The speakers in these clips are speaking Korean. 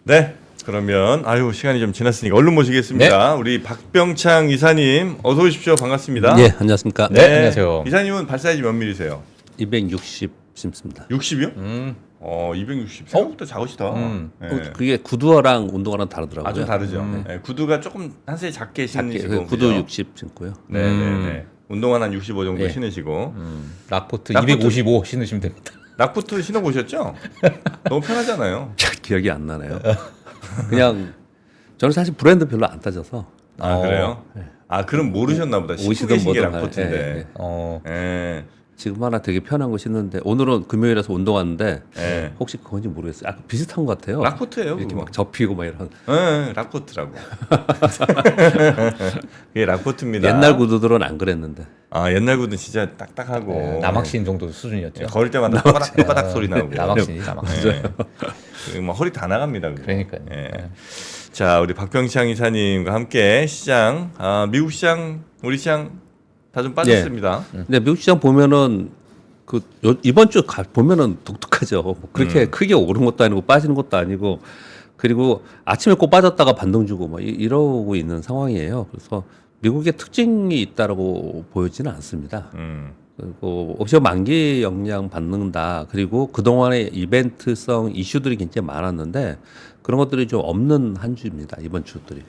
네. 그러면 시간이 좀 지났으니까 얼른 모시겠습니다. 우리 박병창 이사님 어서 오십시오. 반갑습니다. 네, 안녕하십니까. 네, 안녕하세요. 이사님은 발 사이즈 몇 밀리세요? 260 심습니다. 60이요? 260. 생각보다 작으시다. 네. 그게 구두화랑 운동화랑 다르더라고요. 좀 다르죠. 네, 구두가 조금 한 세 작게 신으시고 작게, 구두 60 신고요. 네. 운동화는 한 65 정도 예. 신으시고 락포트 락포트. 255 신으시면 됩니다. 락부트 신어보셨죠? 너무 편하잖아요. 기억이 안 나네요. 그냥 저는 사실 브랜드 별로 안 따져서 그래요? 그럼 모르셨나 보다. 신고 옷이든 계신 게 뭐든 락부트인데. 예. 지금 하나 되게 편한 거 신는데 오늘은 금요일에서 운동 왔는데 예. 혹시 그건지 모르겠어요. 비슷한 것 같아요. 락부트예요. 이렇게 그거. 막 접히고 막 이런. 락부트라고. 그게 락부트입니다. 옛날 구두들은 안 그랬는데. 옛날 구두는 진짜 딱딱하고 남학신 정도 수준이었죠. 걸을 때마다 꼬닥꼬닥 소리 나고. 남학신이 남학신. 막 허리 다 나갑니다. 그거. 그러니까요. 예. 자, 우리 박병창 이사님과 함께 시장, 미국 시장, 우리 시장 다 좀 빠졌습니다. 근데 미국 시장 보면은 이번 주 보면은 독특하죠. 뭐 그렇게 크게 오른 것도 아니고 빠지는 것도 아니고 그리고 아침에 꼭 빠졌다가 반등 주고 뭐 이러고 있는 상황이에요. 그래서 미국의 특징이 있다라고 보여지는 않습니다. 그리고 옵션 만기 영향 받는다. 그리고 그동안의 이벤트성 이슈들이 굉장히 많았는데 그런 것들이 좀 없는 한 주입니다. 이번 주들이.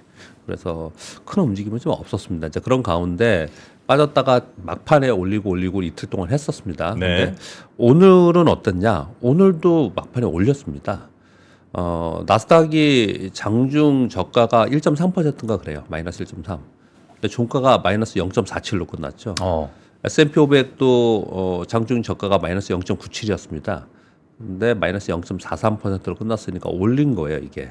그래서 큰 움직임은 좀 없었습니다. 이제 그런 가운데 빠졌다가 막판에 올리고 이틀 동안 했었습니다. 네. 근데 오늘은 어땠냐? 오늘도 막판에 올렸습니다. 나스닥이 장중 저가가 1.3%인가 그래요. 마이너스 1.3. 근데 종가가 마이너스 0.47로 끝났죠. S&P 500도 장중 저가가 마이너스 0.97이었습니다. 근데 마이너스 0.43%로 끝났으니까 올린 거예요, 이게.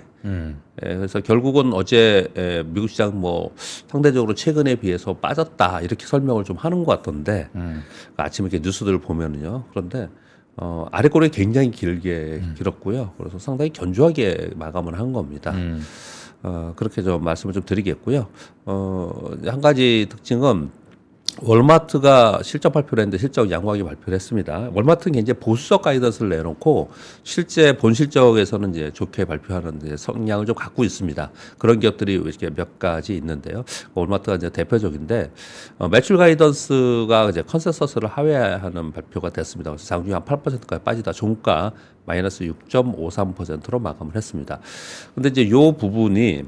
그래서 결국은 어제 미국 시장 뭐 상대적으로 최근에 비해서 빠졌다 이렇게 설명을 좀 하는 것 같던데 아침에 이렇게 뉴스들을 보면은요. 그런데 아래 꼬리 굉장히 길었고요. 그래서 상당히 견조하게 마감을 한 겁니다. 그렇게 좀 말씀을 좀 드리겠고요. 한 가지 특징은 월마트가 실적 발표를 했는데 실적 양호하게 발표를 했습니다. 월마트는 굉장히 보수적 가이던스를 내놓고 실제 본 실적에서는 이제 좋게 발표하는 이제 성향을 좀 갖고 있습니다. 그런 기업들이 이렇게 몇 가지 있는데요. 월마트가 이제 대표적인데 매출 가이던스가 이제 컨센서스를 하회하는 발표가 됐습니다. 그래서 장중에 한 8%까지 빠지다 종가 마이너스 6.53%로 마감을 했습니다. 근데 이제 요 부분이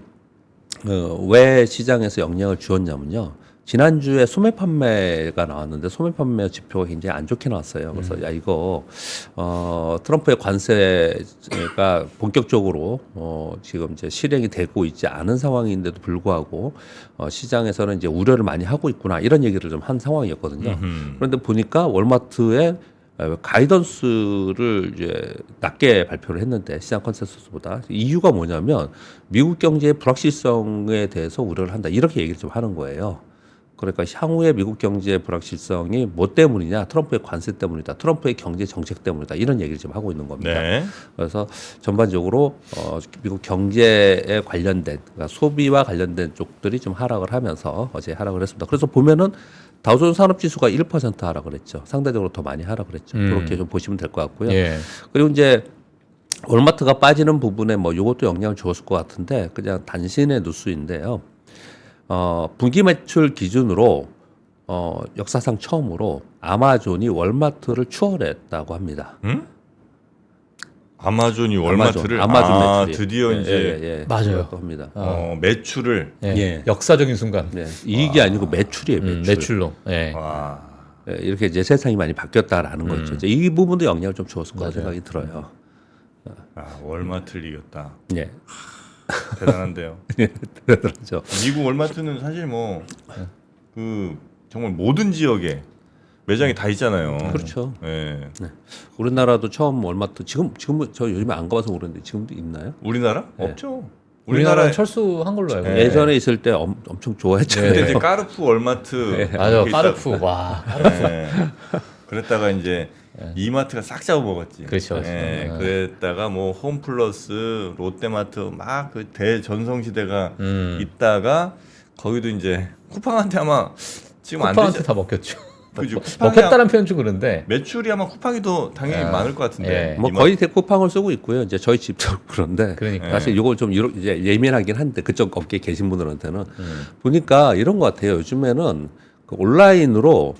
왜 시장에서 영향을 주었냐면요. 지난주에 소매 판매가 나왔는데 소매 판매 지표가 굉장히 안 좋게 나왔어요. 그래서 이거 트럼프의 관세가 본격적으로 지금 이제 실행이 되고 있지 않은 상황인데도 불구하고 시장에서는 이제 우려를 많이 하고 있구나 이런 얘기를 좀 한 상황이었거든요. 그런데 보니까 월마트의 가이던스를 이제 낮게 발표를 했는데 시장 컨센서스보다 이유가 뭐냐면 미국 경제의 불확실성에 대해서 우려를 한다 이렇게 얘기를 좀 하는 거예요. 그러니까 향후에 미국 경제의 불확실성이 뭐 때문이냐? 트럼프의 관세 때문이다. 트럼프의 경제 정책 때문이다. 이런 얘기를 지금 하고 있는 겁니다. 네. 그래서 전반적으로 미국 경제에 관련된 그러니까 소비와 관련된 쪽들이 좀 하락을 하면서 어제 하락을 했습니다. 그래서 보면은 다우존스 산업지수가 1% 하락을 했죠. 상대적으로 더 많이 하락을 했죠. 그렇게 좀 보시면 될 것 같고요. 예. 그리고 이제 월마트가 빠지는 부분에 뭐 이것도 영향을 주었을 것 같은데 그냥 단신의 뉴스인데요. 분기 매출 기준으로 역사상 처음으로 아마존이 월마트를 추월했다고 합니다. 아마존이 월마트를 아마존 매출이 드디어 이제 맞아요. 합니다. 매출을 역사적인 순간. 네, 이익이 아니고 매출이에요. 매출. 매출로. 예. 와. 이렇게 이제 세상이 많이 바뀌었다라는 거죠. 이제 이 부분도 영향을 좀 주었을 거라 생각이 들어요. 월마트를 이겼다. 예. 대단한데요. 그렇죠. 미국 월마트는 사실 정말 모든 지역에 매장이 다 있잖아요. 그렇죠. 예. 네. 우리나라도 처음 월마트 지금 저 요즘에 안 가봐서 모르는데 지금도 있나요? 우리나라? 없죠. 우리나라는 철수한 걸로 알고 있어요. 예전에 있을 때 엄청 좋아했잖아요. 근데 이제 까르푸 월마트 맞아. 이렇게 까르푸. 와. 예. 그랬다가 이제 이마트가 싹 잡아먹었지. 그렇죠. 예. 그랬다가 뭐 홈플러스, 롯데마트 막 그 대전성시대가 있다가 거기도 이제 쿠팡한테 아마 지금 안 쿠팡한테 되지. 다 먹혔죠. 그죠. 먹혔다는 표현 좀 그런데. 매출이 아마 쿠팡이 더 당연히 많을 것 같은데. 예. 뭐 거의 대쿠팡을 쓰고 있고요. 이제 저희 집도 그런데 그러니까. 사실 이거 좀 이제 예민하긴 한데 그쪽 업계에 계신 분들한테는 보니까 이런 것 같아요. 요즘에는 그 온라인으로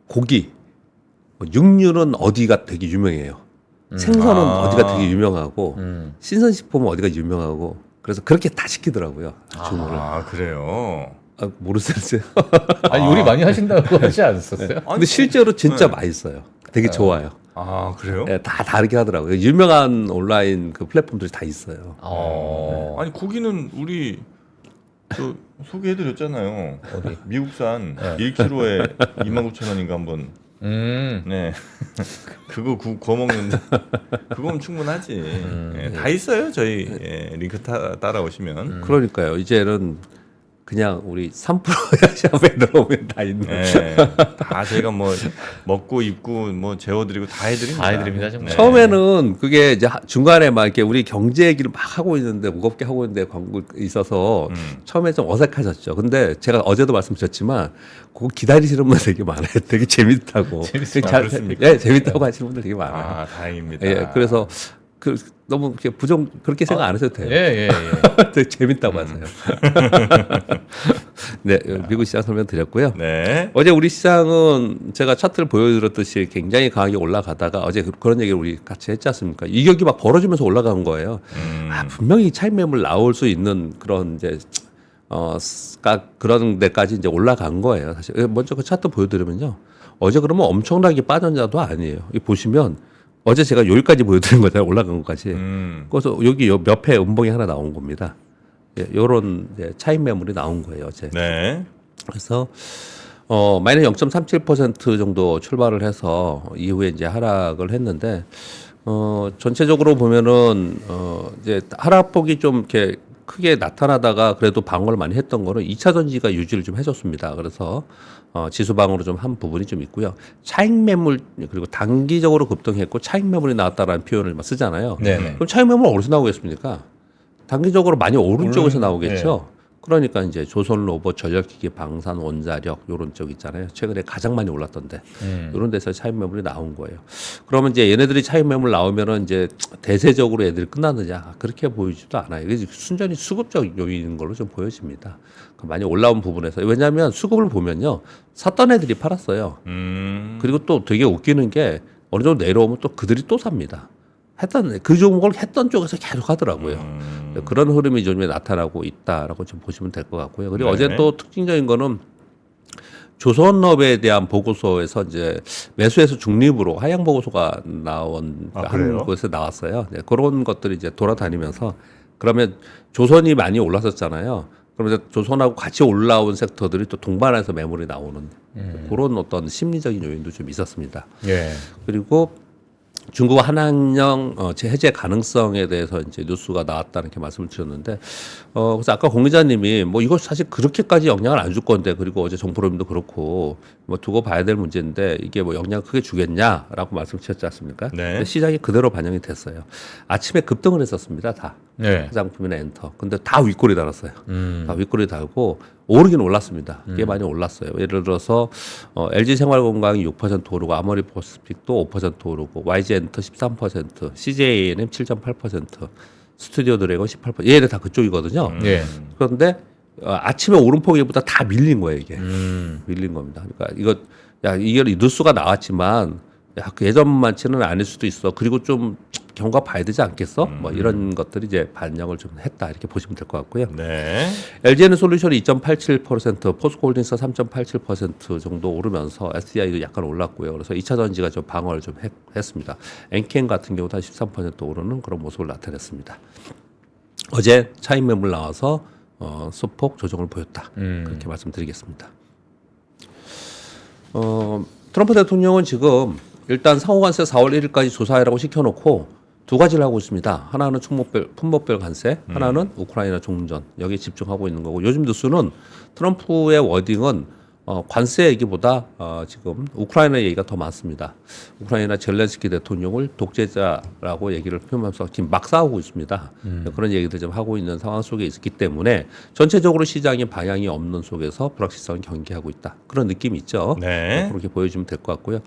고기, 육류는 어디가 되게 유명해요. 생선은 어디가 되게 유명하고 신선식품은 어디가 유명하고 그래서 그렇게 다 시키더라고요. 주문을. 아 그래요. 모르겠어요. 아니 요리 많이 하신다고 하지 않았었어요? 근데 실제로 진짜 맛있어요. 되게 좋아요. 아 그래요? 네, 다 다르게 하더라고요. 유명한 온라인 그 플랫폼들이 다 있어요. 아니 고기는 우리 저 소개해드렸잖아요. 어디? 미국산 1kg에 29,000원인가 한번. 네. 그거 구워 먹는데 그거면 충분하지. 예, 다 있어요. 저희 링크 따라오시면. 그러니까요. 이제는 그냥 우리 3% 샵에 넣으면 다 있네. 예, 다 저희가 뭐 먹고 입고 뭐 재워드리고 다 해드립니다. 다 해드립니다, 정말. 처음에는 그게 이제 중간에 막 이렇게 우리 경제 얘기를 막 하고 있는데 무겁게 하고 있는데 광고 있어서 처음에 좀 어색하셨죠. 근데 제가 어제도 말씀드렸지만 그거 기다리시는 분들 되게 많아요. 되게 재밌다고. 그렇습니까? 예, 재밌다고 하시는 분들 되게 많아요. 아 다행입니다. 예, 그래서 너무 이렇게 그렇게 생각 안 하셔도 돼요. 예. 되게 재밌다고 하세요. 네, 미국 시장 설명드렸고요. 네. 어제 우리 시장은 제가 차트를 보여드렸듯이 굉장히 강하게 올라가다가 어제 그런 얘기를 우리 같이 했지 않습니까? 이격이 막 벌어지면서 올라간 거예요. 분명히 차익 매물 나올 수 있는 그런 이제 그런 데까지 이제 올라간 거예요. 사실 먼저 그 차트 보여드리면요. 어제 그러면 엄청나게 빠진 자도 아니에요. 이 보시면 어제 제가 여기까지 보여드린 거잖아요. 올라간 것까지. 그래서 여기 몇 회 음봉이 하나 나온 겁니다. 예, 요런 차익 매물이 나온 거예요, 어제. 네. 그래서 마이너스 0.37% 정도 출발을 해서 이후에 이제 하락을 했는데 전체적으로 보면은 이제 하락폭이 좀 이렇게 크게 나타나다가 그래도 방어를 많이 했던 거는 2차 전지가 유지를 좀 해줬습니다. 그래서 지수 방어로 좀 한 부분이 좀 있고요. 차익 매물 그리고 단기적으로 급등했고 차익 매물이 나왔다라는 표현을 막 쓰잖아요. 네네. 그럼 차익 매물 어디서 나오겠습니까? 단기적으로 많이 오른쪽에서 나오겠죠. 그러니까 이제 조선 로봇, 전력기기, 방산, 원자력 요런 쪽 있잖아요. 최근에 가장 많이 올랐던데 이런 데서 차익 매물이 나온 거예요. 그러면 이제 얘네들이 차익 매물 나오면은 이제 대세적으로 애들이 끝나느냐 그렇게 보이지도 않아요. 이게 순전히 수급적 요인인 걸로 좀 보여집니다. 많이 올라온 부분에서 왜냐하면 수급을 보면요 샀던 애들이 팔았어요. 그리고 또 되게 웃기는 게 어느 정도 내려오면 또 그들이 또 삽니다. 그 종목을 했던 쪽에서 계속 하더라고요. 그런 흐름이 요즘에 나타나고 있다라고 좀 보시면 될 것 같고요. 그리고 네. 어제 또 특징적인 거는 조선업에 대한 보고서에서 이제 매수에서 중립으로 하향 보고서가 나온 그래요? 한 곳에 나왔어요. 네, 그런 것들이 이제 돌아다니면서 그러면 조선이 많이 올랐었잖아요. 그러면 조선하고 같이 올라온 섹터들이 또 동반해서 매물이 나오는 그런 어떤 심리적인 요인도 좀 있었습니다. 예. 그리고 중국 한한령 해제 가능성에 대해서 이제 뉴스가 나왔다는 이렇게 말씀을 드렸는데, 그래서 아까 공 기자님이 뭐 이거 사실 그렇게까지 영향을 안 줄 건데, 그리고 어제 정포럼도 그렇고 뭐 두고 봐야 될 문제인데 이게 뭐 영향을 크게 주겠냐라고 말씀을 드렸지 않습니까? 네. 근데 시장이 그대로 반영이 됐어요. 아침에 급등을 했었습니다, 다. 네. 화장품이나 엔터. 근데 다 윗골이 달았어요. 다 윗골이 달고 오르긴 올랐습니다. 꽤 많이 올랐어요. 예를 들어서 LG 생활건강이 6% 오르고 아모리 퍼시픽도 5% 오르고 YG 엔터 13%, CJENM 7.8%, 스튜디오 드래곤 18%. 얘네 다 그쪽이거든요. 예. 그런데 아침에 오름폭보다 다 밀린 거예요, 이게. 밀린 겁니다. 그러니까 이게 뉴스가 나왔지만 그 예전만치는 아닐 수도 있어. 그리고 좀 경과 봐야 되지 않겠어? 뭐 이런 것들이 이제 반영을 좀 했다 이렇게 보시면 될 것 같고요. 네. LG에는 솔루션이 2.87%, 포스코홀딩스 3.87% 정도 오르면서 SDI도 약간 올랐고요. 그래서 2차 전지가 좀 방어를 좀 했습니다. 엔캔 같은 경우도 한 13% 오르는 그런 모습을 나타냈습니다. 어제 차익 매물 나와서 소폭 조정을 보였다. 그렇게 말씀드리겠습니다. 트럼프 대통령은 지금 일단 상호관세 4월 1일까지 조사하라고 시켜놓고 두 가지를 하고 있습니다. 하나는 품목별 관세, 하나는 우크라이나 종전 여기에 집중하고 있는 거고 요즘 뉴스는 트럼프의 워딩은 관세 얘기보다 지금 우크라이나 얘기가 더 많습니다. 우크라이나 젤렌스키 대통령을 독재자라고 얘기를 표현하면서 지금 막 싸우고 있습니다. 그런 얘기들 좀 하고 있는 상황 속에 있기 때문에 전체적으로 시장의 방향이 없는 속에서 불확실성을 경계하고 있다. 그런 느낌이 있죠. 네. 그렇게 보여주면 될 것 같고요.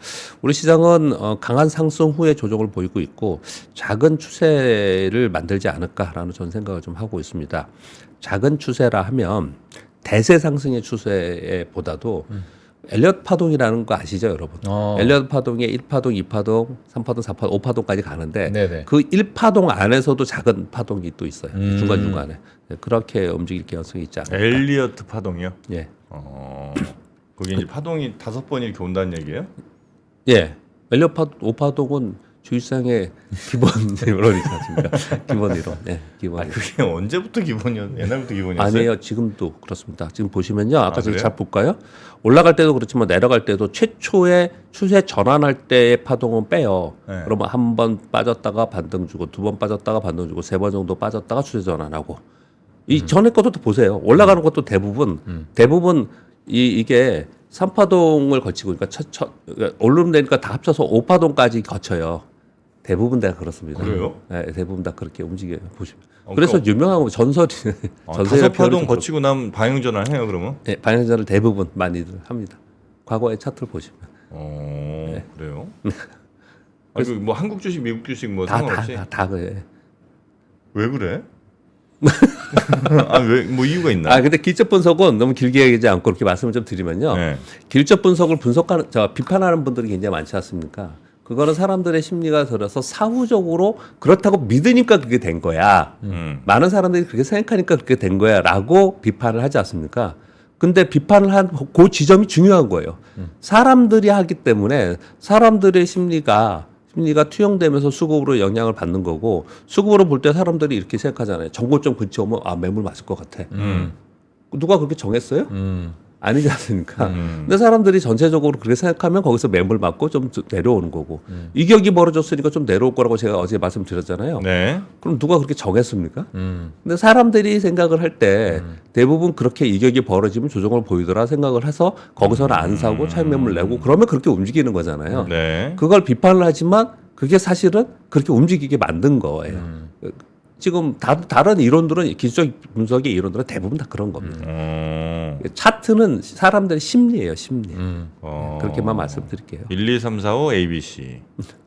우리 시장은 강한 상승 후에 조정을 보이고 있고 작은 추세를 만들지 않을까라는 저는 생각을 좀 하고 있습니다. 작은 추세라 하면 대세 상승의 추세보다도 엘리엇 파동이라는 거 아시죠, 여러분? 엘리엇 파동에 1파동, 2파동, 3파동, 4파동, 5파동까지 가는데 네네. 그 1파동 안에서도 작은 파동이 또 있어요. 중간중간에. 그렇게 움직일 가능성이 있지 않을까. 엘리어트 파동이요? 예. 그게 이제 파동이 5번 이렇게 온다는 얘기예요? 예. 엘리엇 5파동은 주식시장의 기본 이론이지 않습니까? 기본 이론. 네, 기본 아니 이론. 그게 언제부터 기본이었? 옛날부터 기본이었어요? 아니에요. 지금도 그렇습니다. 지금 보시면요. 아까 아, 제가 그래요? 잘 볼까요? 올라갈 때도 그렇지만 내려갈 때도 최초의 추세 전환할 때의 파동은 빼요. 네. 그러면 한 번 빠졌다가 반등 주고 두 번 빠졌다가 반등 주고 세 번 정도 빠졌다가 추세 전환하고 이 전에 것도 또 보세요. 올라가는 것도 대부분 이게 3파동을 거치고 그러니까 오름되니까 다 합쳐서 5파동까지 거쳐요. 대부분 다 그렇습니다. 그래요? 네, 대부분 다 그렇게 움직여요. 보시면. 어, 그래서 유명한 전설이 전설의 5파동 거치고 나면 방향전환 해요 그러면? 네, 방향전을 대부분 많이들 합니다. 과거의 차트를 보시면 그래요? 아니 그뭐 한국 주식, 미국 주식 뭐 상관없이? 다 그래. 왜 그래? 왜 뭐 이유가 있나? 근데 기적 분석은 너무 길게 얘기하지 않고 그렇게 말씀을 좀 드리면요. 네. 기적 분석을 비판하는 분들이 굉장히 많지 않습니까? 그거는 사람들의 심리가 들어서 사후적으로 그렇다고 믿으니까 그게 된 거야. 많은 사람들이 그렇게 생각하니까 그렇게 된 거야라고 비판을 하지 않습니까? 근데 비판을 한 그 지점이 중요한 거예요. 사람들이 하기 때문에 사람들의 심리가 투영되면서 수급으로 영향을 받는 거고 수급으로 볼 때 사람들이 이렇게 생각하잖아요. 정고점 근처 오면 매물 맞을 것 같아. 누가 그렇게 정했어요? 아니지 않습니까? 근데 사람들이 전체적으로 그렇게 생각하면 거기서 매물 맞고 좀 내려오는 거고 이격이 벌어졌으니까 좀 내려올 거라고 제가 어제 말씀드렸잖아요. 네. 그럼 누가 그렇게 정했습니까? 근데 사람들이 생각을 할 때 대부분 그렇게 이격이 벌어지면 조정을 보이더라 생각을 해서 거기서는 안 사고 차익 매물 내고 그러면 그렇게 움직이는 거잖아요. 네. 그걸 비판을 하지만 그게 사실은 그렇게 움직이게 만든 거예요. 지금 다른 이론들은 기술적 분석의 이론들은 대부분 다 그런 겁니다. 차트는 사람들의 심리예요, 심리. 그렇게만 말씀드릴게요. 1, 2, 3, 4, 5 ABC.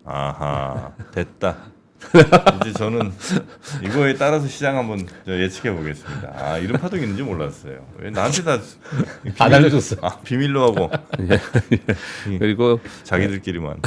아하 됐다. 이제 저는 이거에 따라서 시장 한번 예측해 보겠습니다. 이런 파동이 있는지 몰랐어요. 왜 나한테 다 안 알려줬어. 비밀로 하고 그리고 자기들끼리만.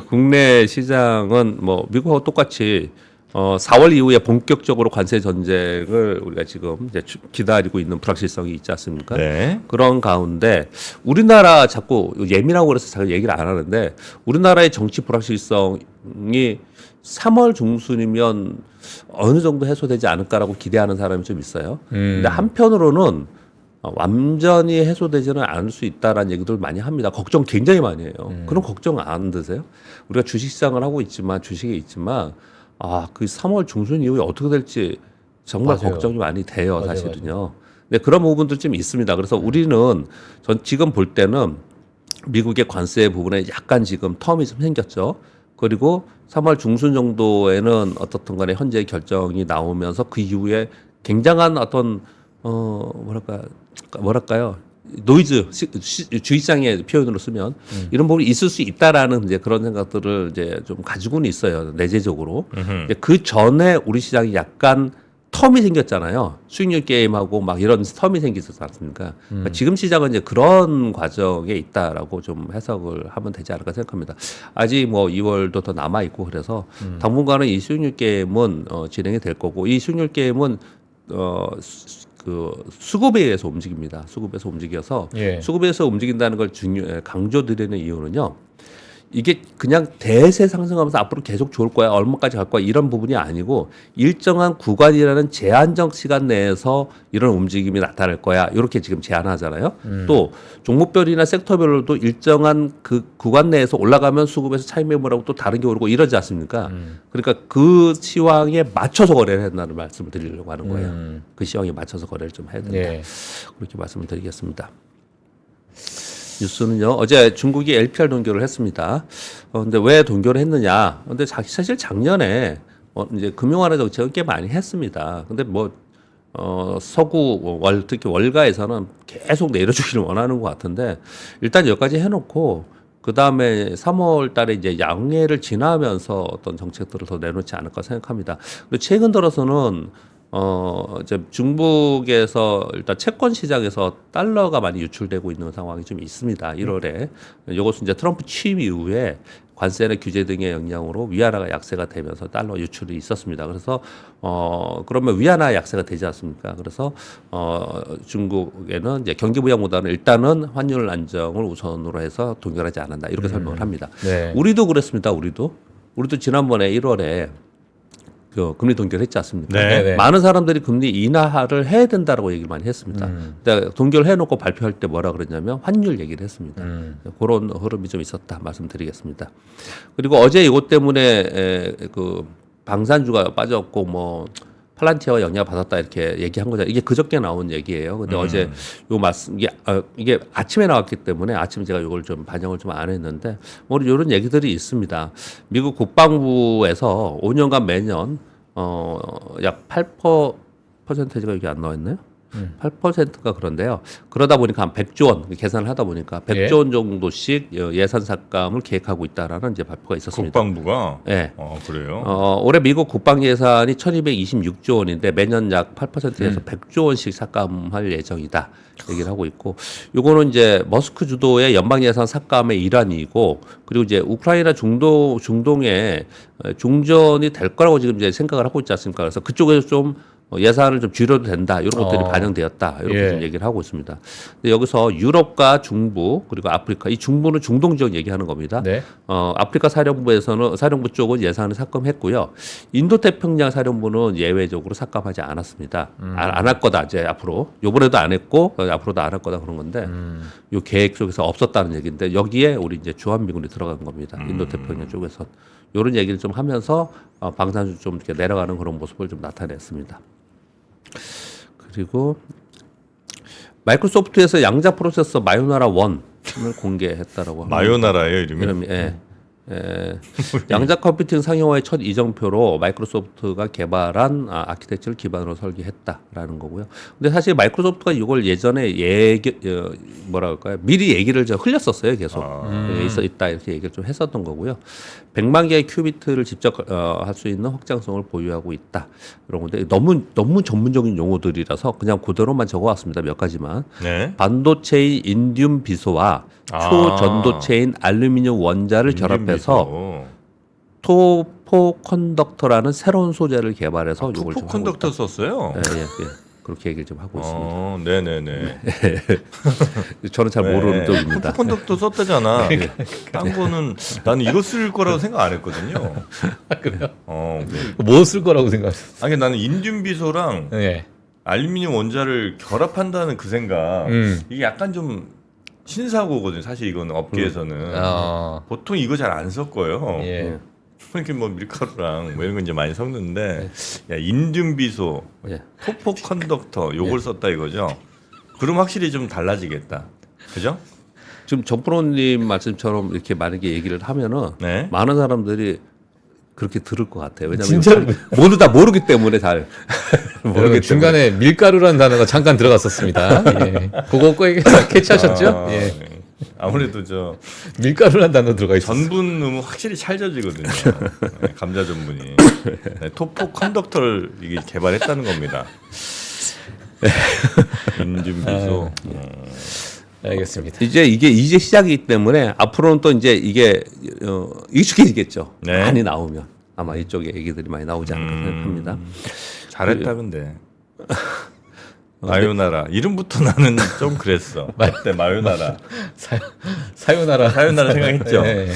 국내 시장은 뭐 미국하고 똑같이 4월 이후에 본격적으로 관세 전쟁을 우리가 지금 이제 기다리고 있는 불확실성이 있지 않습니까? 네. 그런 가운데 우리나라 자꾸 예민하고 그래서 잘 얘기를 안 하는데 우리나라의 정치 불확실성이 3월 중순이면 어느 정도 해소되지 않을까라고 기대하는 사람이 좀 있어요. 근데 한편으로는 완전히 해소되지는 않을 수 있다라는 얘기들 많이 합니다. 걱정 굉장히 많이 해요. 그런 걱정 안 드세요? 우리가 주식시장을 하고 있지만 주식에 있지만 그 3월 중순 이후에 어떻게 될지 정말 맞아요. 걱정이 많이 돼요, 맞아요, 사실은요. 네, 그런 부분도 좀 있습니다. 그래서 우리는 전 지금 볼 때는 미국의 관세 부분에 약간 지금 텀이 좀 생겼죠. 그리고 3월 중순 정도에는 어떻든 간에 현재 결정이 나오면서 그 이후에 굉장한 어떤 뭐랄까요? 노이즈 주의장의 표현으로 쓰면 이런 부분이 있을 수 있다라는 이제 그런 생각들을 이제 좀 가지고는 있어요, 내재적으로. 그 전에 우리 시장이 약간 텀이 생겼잖아요. 수익률 게임하고 막 이런 텀이 생기지 않습니까? 그러니까 지금 시장은 이제 그런 과정에 있다라고 좀 해석을 하면 되지 않을까 생각합니다. 아직 뭐 2월도 더 남아 있고 그래서 당분간은 이 수익률 게임은 진행이 될 거고 이 수익률 게임은 그 수급에 의해서 움직입니다. 수급에서 움직여서 수급에서 움직인다는 걸 강조드리는 이유는요. 이게 그냥 대세 상승하면서 앞으로 계속 좋을 거야, 얼마까지 갈 거야 이런 부분이 아니고 일정한 구간이라는 제한적 시간 내에서 이런 움직임이 나타날 거야 이렇게 지금 제한하잖아요. 또 종목별이나 섹터별로도 일정한 그 구간 내에서 올라가면 수급에서 차익 매물하고 또 다른 게 오르고 이러지 않습니까? 그러니까 그 시황에 맞춰서 거래를 한다는 말씀을 드리려고 하는 거예요. 그 시황에 맞춰서 거래를 좀 해야 된다. 그렇게 말씀을 드리겠습니다. 뉴스는요. 어제 중국이 LPR 동결을 했습니다. 근데 왜 동결을 했느냐? 근데 사실 작년에 이제 금융 완화 정책을 꽤 많이 했습니다. 근데 서구 특히 월가에서는 계속 내려주기를 원하는 것 같은데 일단 여기까지 해놓고 그 다음에 3월 달에 이제 양해를 지나면서 어떤 정책들을 더 내놓지 않을까 생각합니다. 그리고 최근 들어서는 이제 중국에서 일단 채권 시장에서 달러가 많이 유출되고 있는 상황이 좀 있습니다. 1월에. 이것은 이제 트럼프 취임 이후에 관세나 규제 등의 영향으로 위안화가 약세가 되면서 달러 유출이 있었습니다. 그래서 그러면 위안화 약세가 되지 않습니까? 그래서 중국에는 이제 경기 부양보다는 일단은 환율 안정을 우선으로 해서 동결하지 않았다. 이렇게 설명을 합니다. 네. 우리도 그랬습니다. 우리도 지난번에 1월에 그 금리 동결했지 않습니까? 네. 네. 많은 사람들이 금리 인하를 해야 된다라고 얘기를 많이 했습니다. 근데 동결해놓고 발표할 때 뭐라 그랬냐면 환율 얘기를 했습니다. 그런 흐름이 좀 있었다 말씀드리겠습니다. 그리고 어제 이것 때문에 그 방산주가 빠졌고 뭐 팔란티아와 영향을 받았다 이렇게 얘기한 거죠. 이게 그저께 나온 얘기예요. 근데 어제 이게 아침에 나왔기 때문에 아침에 제가 이걸 좀 반영을 좀 안 했는데 뭐 이런 얘기들이 있습니다. 미국 국방부에서 5년간 매년 약 8%가 여기 안 나와 있나요? 8%가 그런데요. 그러다 보니까 한 100조 원 계산을 하다 보니까 100조 원 정도씩 예산 삭감을 계획하고 있다라는 이제 발표가 있었습니다. 국방부가 네. 그래요. 올해 미국 국방 예산이 1,226조 원인데 매년 약 8%에서 100조 원씩 삭감할 예정이다. 얘기를 하고 있고, 요거는 이제 머스크 주도의 연방 예산 삭감의 일환이고, 그리고 이제 우크라이나 중동에 중전이 될 거라고 지금 이제 생각을 하고 있지 않습니까? 그래서 그쪽에서 좀 예산을 좀 줄여도 된다. 이런 것들이 반영되었다. 이렇게 좀 얘기를 하고 있습니다. 근데 여기서 유럽과 중부 그리고 아프리카, 이 중부는 중동 지역 얘기하는 겁니다. 네. 아프리카 사령부 쪽은 예산을 삭감했고요. 인도 태평양 사령부는 예외적으로 삭감하지 않았습니다. 안 할 거다 이제 앞으로. 요번에도 안 했고 앞으로도 안 할 거다 그런 건데 요 계획 속에서 없었다는 얘기인데 여기에 우리 이제 주한미군이 들어간 겁니다. 인도 태평양 쪽에서 이런 얘기를 좀 하면서 방산주 좀 이렇게 내려가는 그런 모습을 좀 나타냈습니다. 그리고 마이크로소프트에서 양자 프로세서 마요나라 1을 공개했다라고 합니다. 마요나라예요 이름이. 양자 컴퓨팅 상용화의 첫 이정표로 마이크로소프트가 개발한 아키텍처를 기반으로 설계했다라는 거고요. 근데 사실 마이크로소프트가 이걸 예전에 미리 얘기를 흘렸었어요. 계속 있다 이렇게 얘기를 좀 했었던 거고요. 100만 개의 큐비트를 직접 할 수 있는 확장성을 보유하고 있다. 이런 건데 너무 전문적인 용어들이라서 그냥 그대로만 적어왔습니다. 몇 가지만. 네. 반도체인 인듐 비소와 초전도체인 알루미늄 원자를 결합해서 토포 컨덕터라는 새로운 소재를 개발해서 이걸 토포 컨덕터 썼어요. 예. 그렇게 얘기를 좀 하고 있습니다. 네네네. 저는 잘 모르는 쪽입니다. 토포 컨덕터 썼다잖아. 딴 거는 나는 이거 쓸 거라고 생각 안 했거든요. 그래요? 뭐 쓸 거라고 생각했어? 아니 나는 인듐 비소랑 네. 알루미늄 원자를 결합한다는 그 생각. 이게 약간 좀 신사고거든요. 사실 이거는 업계에서는 보통 이거 잘 안 섞어요. 예. 이렇게 뭐 밀가루랑 뭐 이런 거 이제 많이 섞는데 야 인듐 비소, 토포 컨덕터 요걸 썼다 이거죠. 그럼 확실히 좀 달라지겠다. 그죠? 지금 정프로님 말씀처럼 이렇게 만약에 얘기를 하면은 네. 많은 사람들이 그렇게 들을 것 같아요. 왜냐하면 진짜로 모두 다 모르기 때문에 잘 여러분, 중간에 밀가루라는 단어가 잠깐 들어갔었습니다. 예. 그거 꼭 캐치하셨죠? 예. 아무래도 저 밀가루라는 단어 들어가 있어요. 전분 넣으면 확실히 찰져지거든요. 네, 감자 전분이. 네, 토포 컨덕터를 이게 개발했다는 겁니다. 인듐 비소. 알겠습니다. 이제 시작이기 때문에 앞으로는 또 이제 이게 익숙해지겠죠. 네. 많이 나오면 아마 이쪽에 얘기들이 많이 나오지 않을까 생각합니다. 잘했다 근데. 마요나라 이름부터 나는 좀 그랬어. 그때 마요나라. 사요나라 생각했죠. 네.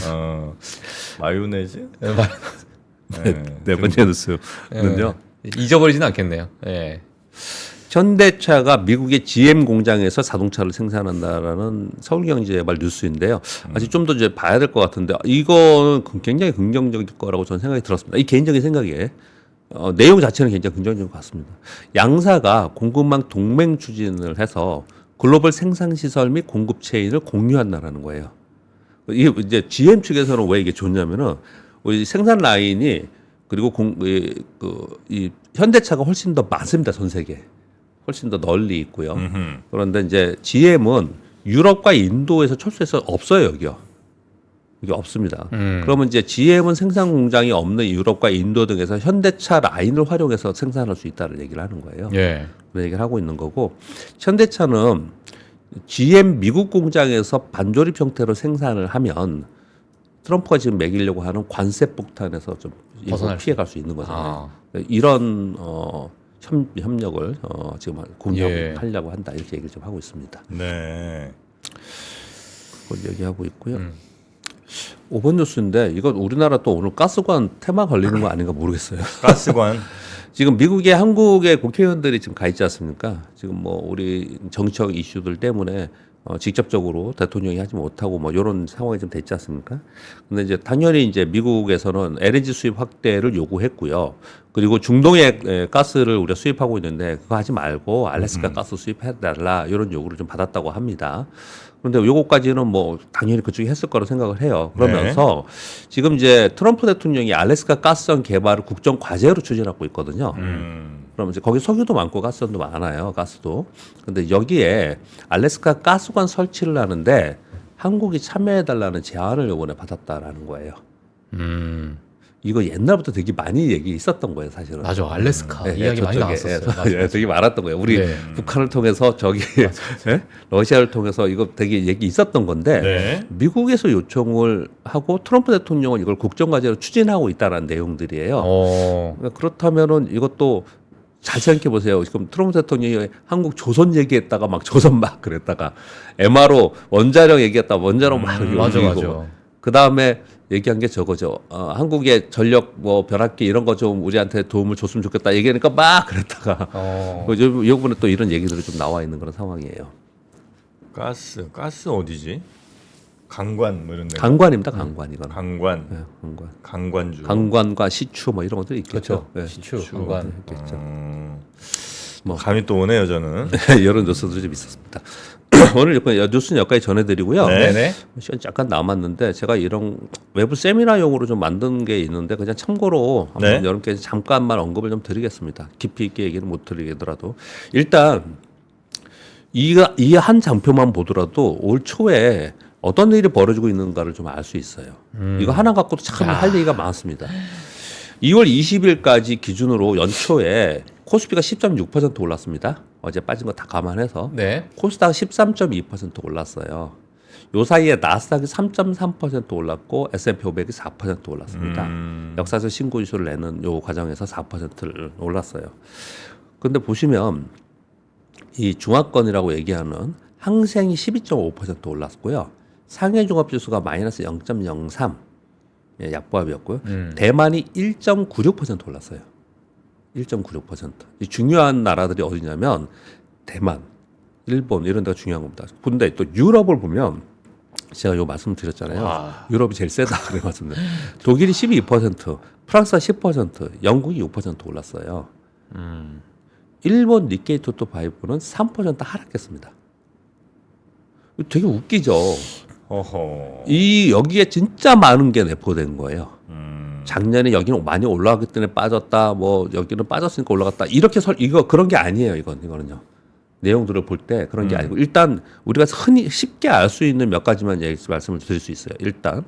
마요네즈? 네 번째 뉴스는요. 잊어버리진 않겠네요. 예. 현대차가 미국의 GM 공장에서 자동차를 생산한다라는 서울경제발 뉴스인데요. 아직 좀 더 이제 봐야 될 것 같은데 이거는 굉장히 긍정적일 거라고 저는 생각이 들었습니다. 이 개인적인 생각에 내용 자체는 굉장히 긍정적인 것 같습니다. 양사가 공급망 동맹 추진을 해서 글로벌 생산 시설 및 공급 체인을 공유한다라는 거예요. 이게 이제 GM 측에서는 왜 이게 좋냐면은 우리 생산 라인이 그리고 이 현대차가 훨씬 더 많습니다. 전 세계 훨씬 더 널리 있고요. 그런데 이제 GM은 유럽과 인도에서 철수해서 없어요. 여기요. 이게 없습니다. 그러면 이제 GM은 생산 공장이 없는 유럽과 인도 등에서 현대차 라인을 활용해서 생산할 수 있다는 얘기를 하는 거예요. 예. 그런 얘기를 하고 있는 거고, 현대차는 GM 미국 공장에서 반조립 형태로 생산을 하면 트럼프가 지금 매기려고 하는 관세 폭탄에서 좀 벗어날 피해갈 수 있는 거잖아요. 이런 협력을 지금 공유하려고 한다 이렇게 얘기를 좀 하고 있습니다. 네. 그걸 얘기하고 있고요. 5번 뉴스인데 이건 우리나라 또 오늘 가스관 테마 걸리는 거 아닌가 모르겠어요. 가스관. 지금 미국에 한국의 국회의원들이 지금 가 있지 않습니까? 지금 뭐 우리 정치적 이슈들 때문에 직접적으로 대통령이 하지 못하고 뭐 이런 상황이 좀 됐지 않습니까? 근데 이제 당연히 이제 미국에서는 LNG 수입 확대를 요구했고요. 그리고 중동에 가스를 우리가 수입하고 있는데 그거 하지 말고 알래스카 가스 수입해달라 이런 요구를 좀 받았다고 합니다. 그런데 요거까지는 뭐 당연히 그쪽이 했을 거로 생각을 해요. 그러면서 지금 이제 트럼프 대통령이 알래스카 가스선 개발을 국정 과제로 추진하고 있거든요. 그러면 이제 거기 석유도 많고 가스선도 많아요. 가스도. 근데 여기에 알래스카 가스관 설치를 하는데 한국이 참여해달라는 제안을 이번에 받았다라는 거예요. 이거 옛날부터 되게 많이 얘기 있었던 거예요, 사실은. 맞아. 알래스카 이야기 많이 나왔었어요. 예, 되게 많았던 거예요. 우리 북한을 통해서 저기 예? 러시아를 통해서 이거 되게 얘기 있었던 건데 미국에서 요청을 하고 트럼프 대통령은 이걸 국정과제로 추진하고 있다는 내용들이에요. 그러니까 그렇다면은 이것도 잘 생각해 보세요. 지금 트럼프 대통령이 한국 조선 얘기했다가 막 조선 막 그랬다가 MRO 원자력 얘기했다가 원자력 막 맞아. 그 다음에 얘기한 게 저거죠. 한국의 전력 뭐 벼락기 이런 거 좀 우리한테 도움을 줬으면 좋겠다 얘기하니까 막 그랬다가 요번에 또 이런 얘기들이 좀 나와 있는 그런 상황이에요. 가스 어디지? 강관 뭐 이런 데. 강관입니다. 강관 이건. 강관. 네, 강관. 강관주. 강관과 시추 뭐 이런 것들이 있겠죠. 그렇죠. 시추, 강관. 있겠죠. 뭐 감이 또 오네요, 저는. 이런 뉴스들이 좀 있었습니다. 오늘 뉴스는 여기까지 전해드리고요. 네네. 시간 잠깐 남았는데 제가 이런 외부 세미나용으로 좀 만든 게 있는데 그냥 참고로 한번 여러분께 잠깐만 언급을 좀 드리겠습니다. 깊이 있게 얘기는 못 드리더라도 일단 이 한 장표만 보더라도 올 초에 어떤 일이 벌어지고 있는가를 좀 알 수 있어요. 이거 하나 갖고도 참 할 얘기가 많습니다. 2월 20일까지 기준으로 연초에 코스피가 10.6% 올랐습니다. 어제 빠진 거 다 감안해서 코스닥 13.2% 올랐어요. 요 사이에 나스닥이 3.3% 올랐고 S&P 500이 4% 올랐습니다. 역사적 신고 지수를 내는 요 과정에서 4%를 올랐어요. 그런데 보시면 이 중화권이라고 얘기하는 항생이 12.5% 올랐고요. 상해 종합지수가 마이너스 0.03 약보합이었고요. 대만이 1.96% 올랐어요. 1.96%. 이 중요한 나라들이 어디냐면 대만, 일본 이런 데가 중요한 겁니다. 근데 또 유럽을 보면 제가 요 말씀 드렸잖아요. 유럽이 제일 세다 그래 말씀드렸. 독일이 12%, 프랑스가 10%, 영국이 6% 올랐어요. 일본 니케이 토토5는 3% 하락했습니다. 되게 웃기죠. 여기에 진짜 많은 게 내포된 거예요. 작년에 여기는 많이 올라갔기 때문에 빠졌다. 뭐 여기는 빠졌으니까 올라갔다. 이렇게 그런 게 아니에요. 이거는요. 내용들을 볼 때 그런 게 아니고 일단 우리가 흔히 쉽게 알 수 있는 몇 가지만 말씀을 드릴 수 있어요. 일단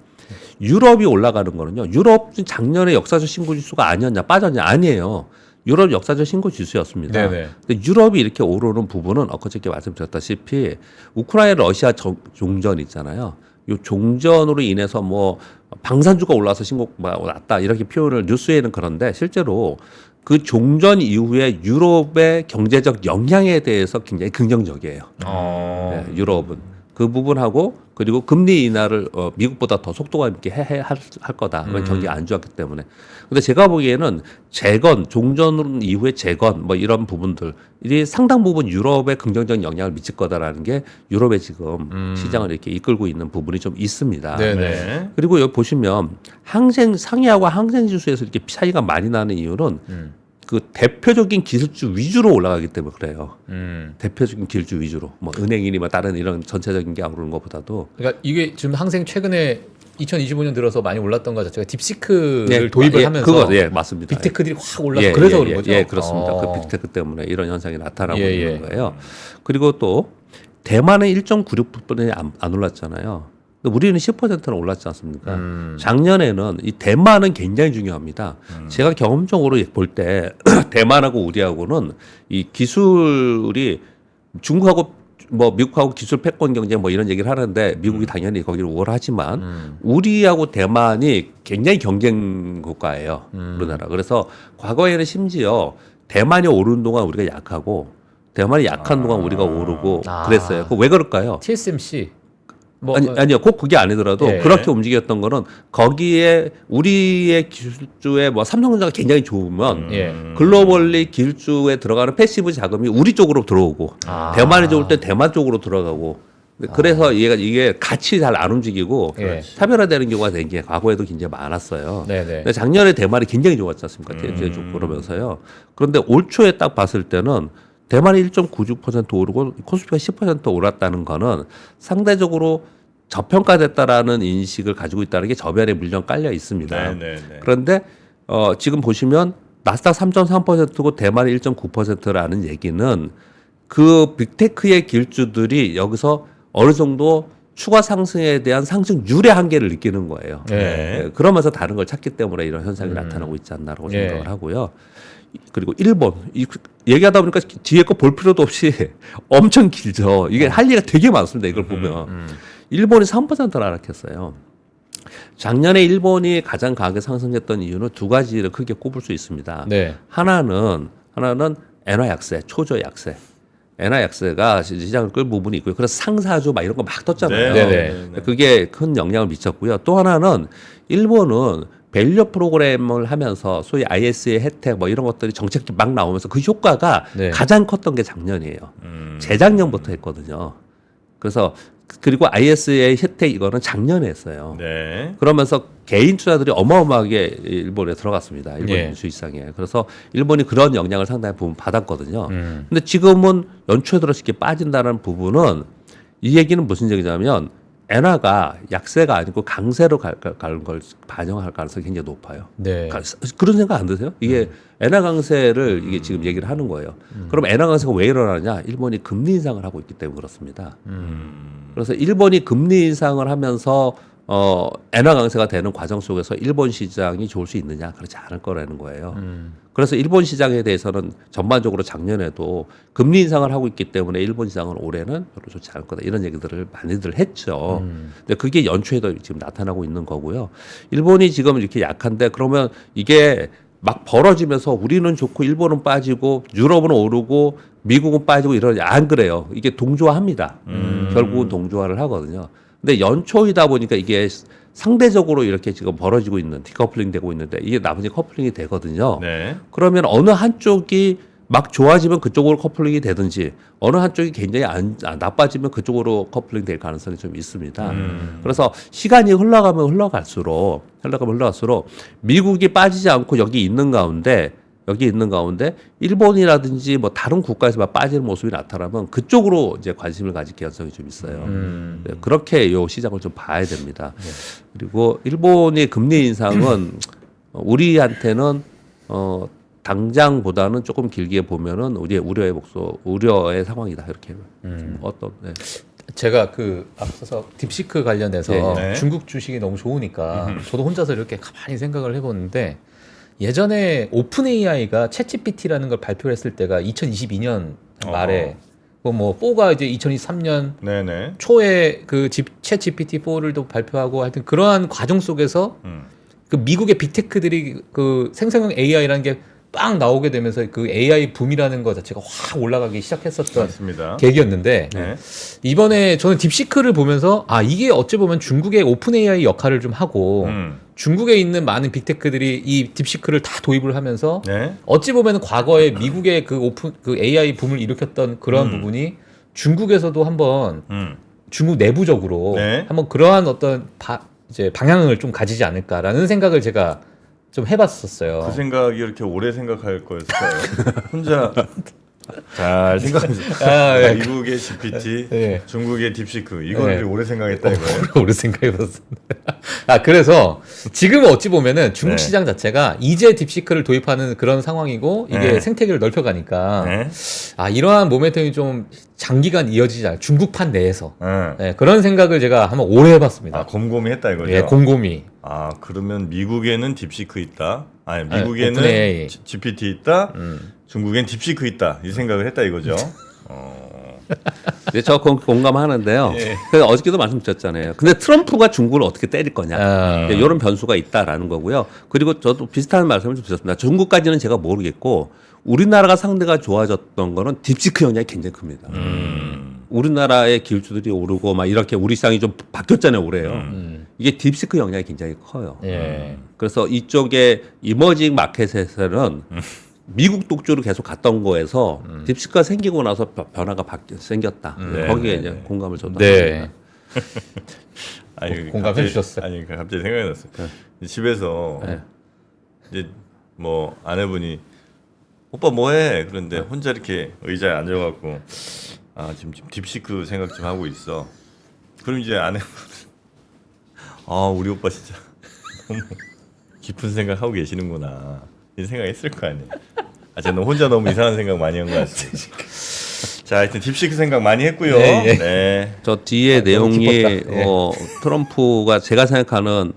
유럽이 올라가는 거는요. 유럽 작년에 역사적 신고 지수가 아니었냐 빠졌냐 아니에요. 유럽 역사적 신고 지수였습니다. 근데 유럽이 이렇게 오르는 부분은 엊그저께 말씀드렸다시피 우크라이나 러시아 종전 있잖아요. 요 종전으로 인해서 뭐 방산주가 올라서 신고가 났다 이렇게 표현을 뉴스에는 그런데 실제로 그 종전 이후에 유럽의 경제적 영향에 대해서 굉장히 긍정적이에요. 네, 유럽은 그 부분하고 그리고 금리 인하를 미국보다 더 속도가 있게 할 거다. 경기가 안 좋았기 때문에. 근데 제가 보기에는 재건, 종전 이후의 재건 뭐 이런 부분들이 상당 부분 유럽에 긍정적인 영향을 미칠 거다라는 게 유럽의 지금 시장을 이렇게 이끌고 있는 부분이 좀 있습니다. 그리고 여기 보시면 상해하고 항생 지수에서 이렇게 차이가 많이 나는 이유는 그 대표적인 기술주 위주로 올라가기 때문에 그래요. 대표적인 기술주 위주로 뭐 은행이니 뭐 다른 이런 전체적인 게 오르는 것보다도. 그러니까 이게 지금 항생 최근에 2025년 들어서 많이 올랐던 것 자체가 딥시크를 도입을 하면서 그거 맞습니다. 빅테크들이 확 올라서 그래서 그런 거죠. 예, 그렇습니다. 그 빅테크 때문에 이런 현상이 나타나고 있는 거예요. 그리고 또 대만은 1.96%에 안 올랐잖아요. 우리는 10%는 올랐지 않습니까? 작년에는 이 대만은 굉장히 중요합니다. 제가 경험적으로 볼 때 대만하고 우리하고는 이 기술이 중국하고 뭐 미국하고 기술 패권 경쟁 뭐 이런 얘기를 하는데 미국이 당연히 거기를 우월하지만 우리하고 대만이 굉장히 경쟁 국가예요. 우리나라. 그래서 과거에는 심지어 대만이 오르는 동안 우리가 약하고 대만이 약한 동안 우리가 오르고 그랬어요. 그거 왜 그럴까요? TSMC 아니요. 꼭 그게 아니더라도 예. 그렇게 움직였던 거는 거기에 우리의 기술주에 뭐 삼성전자가 굉장히 좋으면 예. 글로벌리 기술주에 들어가는 패시브 자금이 우리 쪽으로 들어오고 대만이 좋을 때 대만 쪽으로 들어가고 그래서 이게 같이 잘 안 움직이고 예. 차별화되는 경우가 된 게 과거에도 굉장히 많았어요. 네네. 근데 작년에 대만이 굉장히 좋았지 않습니까? 대체적으로 그러면서요. 그런데 올 초에 딱 봤을 때는 대만이 1.96% 오르고 코스피가 10% 올랐다는 거는 상대적으로 저평가됐다라는 인식을 가지고 있다는 게 저변에 물론 깔려 있습니다. 그런데 지금 보시면 나스닥 3.3%고 대만이 1.9%라는 얘기는 그 빅테크의 길주들이 여기서 어느 정도 추가 상승에 대한 상승률의 한계를 느끼는 거예요. 그러면서 다른 걸 찾기 때문에 이런 현상이 나타나고 있지 않나라고 생각을 하고요. 그리고 일본 얘기하다 보니까 뒤에 거 볼 필요도 없이 엄청 길죠. 이게 할 얘기가 되게 많습니다. 이걸 보면 일본이 3%를 하락했어요. 작년에 일본이 가장 강하게 상승했던 이유는 두 가지를 크게 꼽을 수 있습니다. 네. 하나는 엔화 약세, 초저 약세. 엔화 약세가 시장을 끌 부분이 있고요. 그래서 상사주 막 이런 거 막 떴잖아요. 네네. 그게 큰 영향을 미쳤고요. 또 하나는 일본은 밸류 프로그램을 하면서 소위 IS의 혜택 뭐 이런 것들이 정책이 막 나오면서 그 효과가 네. 가장 컸던 게 작년이에요. 재작년부터 했거든요. 그래서 그리고 IS의 혜택 이거는 작년에 했어요. 그러면서 개인 투자들이 어마어마하게 일본에 들어갔습니다. 일본 주식시장에. 그래서 일본이 그런 영향을 상당히 부분 받았거든요. 근데 지금은 연초에 들어서 이렇게 빠진다는 부분은 이 얘기는 무슨 얘기냐면 엔화가 약세가 아니고 강세로 가는 걸 반영할 가능성이 굉장히 높아요. 네. 그런 생각 안 드세요? 이게 엔화 강세를 이게 지금 얘기를 하는 거예요. 그럼 엔화 강세가 왜 일어나냐? 일본이 금리 인상을 하고 있기 때문에 그렇습니다. 그래서 일본이 금리 인상을 하면서 엔화 강세가 되는 과정 속에서 일본 시장이 좋을 수 있느냐? 그렇지 않을 거라는 거예요. 그래서 일본 시장에 대해서는 전반적으로 작년에도 금리 인상을 하고 있기 때문에 일본 시장은 올해는 별로 좋지 않을 거다. 이런 얘기들을 많이들 했죠. 근데 그게 연초에도 지금 나타나고 있는 거고요. 일본이 지금 이렇게 약한데 그러면 이게 막 벌어지면서 우리는 좋고 일본은 빠지고 유럽은 오르고 미국은 빠지고 이러지 안 그래요. 이게 동조화합니다. 결국은 동조화를 하거든요. 근데 연초이다 보니까 이게 상대적으로 이렇게 지금 벌어지고 있는 디커플링 되고 있는데 이게 나머지 커플링이 되거든요. 그러면 어느 한쪽이 막 좋아지면 그쪽으로 커플링이 되든지 어느 한쪽이 굉장히 나빠지면 그쪽으로 커플링 될 가능성이 좀 있습니다. 그래서 시간이 흘러갈수록 미국이 빠지지 않고 여기 있는 가운데 일본이라든지 뭐 다른 국가에서 막 빠지는 모습이 나타나면 그쪽으로 이제 관심을 가질 가능성이 좀 있어요. 네, 그렇게 요 시장을 좀 봐야 됩니다. 그리고 일본의 금리 인상은 우리한테는 당장보다는 조금 길게 보면은 우리의 우려의 상황이다 이렇게 제가 앞서서 딥시크 관련해서 네. 중국 주식이 너무 좋으니까 저도 혼자서 이렇게 가만히 생각을 해보는데 예전에 오픈 AI가 챗GPT라는 걸 발표를 했을 때가 2022년 말에 뭐 4가 이제 2023년 초에 챗GPT 4를 또 발표하고 하여튼 그러한 과정 속에서 그 미국의 빅테크들이 그 생성형 AI라는 게 빵 나오게 되면서 그 AI 붐이라는 것 자체가 확 올라가기 시작했었던 맞습니다. 계기였는데 이번에 저는 딥시크를 보면서 이게 어찌 보면 중국의 오픈 AI 역할을 좀 하고 중국에 있는 많은 빅테크들이 이 딥시크를 다 도입을 하면서 어찌 보면 과거에 미국의 그 AI 붐을 일으켰던 그런 부분이 중국에서도 한번 중국 내부적으로 한번 그러한 어떤 이제 방향을 좀 가지지 않을까라는 생각을 제가 좀 해봤었어요. 그 생각이 이렇게 오래 생각할 거였어요. 혼자 잘 생각하면서 아, 예. 미국의 GPT, 예. 중국의 딥시크 이거를 예. 오래 생각했다 이거예요. 오래 생각해봤습니다. 아 그래서 지금 어찌 보면은 중국 네. 시장 자체가 이제 딥시크를 도입하는 그런 상황이고 이게 네. 생태계를 넓혀가니까 네. 아 이러한 모멘텀이 좀 장기간 이어지지 않을 중국판 내에서 네. 네, 그런 생각을 제가 한번 오래 해봤습니다. 아 곰곰이 했다 이거죠. 예, 곰곰이. 아 그러면 미국에는 딥시크 있다. 아니 네, 미국에는 오픈AI. GPT 있다. 중국엔 딥시크 있다. 이 생각을 했다 이거죠. 네, 저 공감하는데요. 예. 그래서 어저께도 말씀드렸잖아요. 근데 트럼프가 중국을 어떻게 때릴 거냐. 아. 이런 변수가 있다라는 거고요. 그리고 저도 비슷한 말씀을 좀 드렸습니다. 중국까지는 제가 모르겠고 우리나라가 상대가 좋아졌던 거는 딥시크 영향이 굉장히 큽니다. 우리나라의 기술주들이 오르고 막 이렇게 우리 시장이 좀 바뀌었잖아요, 올해요. 이게 딥시크 영향이 굉장히 커요. 예. 그래서 이쪽에 이머징 마켓에서는 미국 독주로 계속 갔던 거에서 딥시크가 생기고 나서 변화가 생겼다. 네, 거기에 네, 이제 네. 공감을 저도 네. 합니다. 아니, 공감해 갑자기- 주셨어요. 아니 갑자기 생각이 났어요. 집에서 네. 이제 뭐 아내분이 오빠 뭐해? 그런데 혼자 이렇게 의자에 앉아갖고 아 지금 딥시크 생각 좀 하고 있어. 그럼 이제 아내분 아 우리 오빠 진짜 너무 깊은 생각 하고 계시는구나 이 생각했을 거 아니에요. 아 제가 혼자 너무 이상한 생각 많이 한 것 같습니다. 자 하여튼 딥시크 생각 많이 했고요. 네, 예. 네. 저 뒤에 너무 내용이 깊었다. 예. 트럼프가 제가 생각하는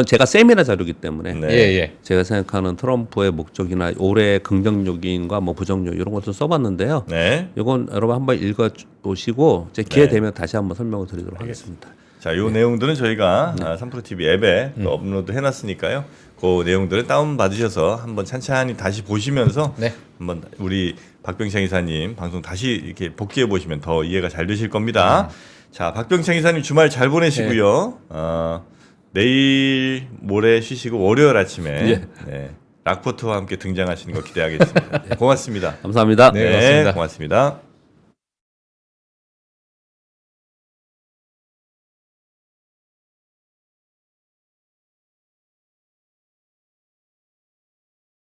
제가 세미나 자료기 때문에 네. 예, 예. 제가 생각하는 트럼프의 목적이나 올해 긍정 요인과 뭐 부정 요인 이런 것을 써봤는데요. 네. 이건 여러분 한번 읽어 보시고 제 기회 네. 되면 다시 한번 설명을 드리도록 하겠습니다. 자, 요 내용들은 저희가 3프로TV 앱에 또 업로드 해놨으니까요. 그 내용들을 다운 받으셔서 한번 찬찬히 다시 보시면서 네. 한번 우리 박병창 이사님 방송 다시 이렇게 복귀해 보시면 더 이해가 잘 되실 겁니다. 자, 박병창 이사님 주말 잘 보내시고요. 내일 모레 쉬시고 월요일 아침에 예. 네, 락포트와 함께 등장하시는 거 기대하겠습니다. 고맙습니다. 감사합니다. 네, 고맙습니다. 고맙습니다.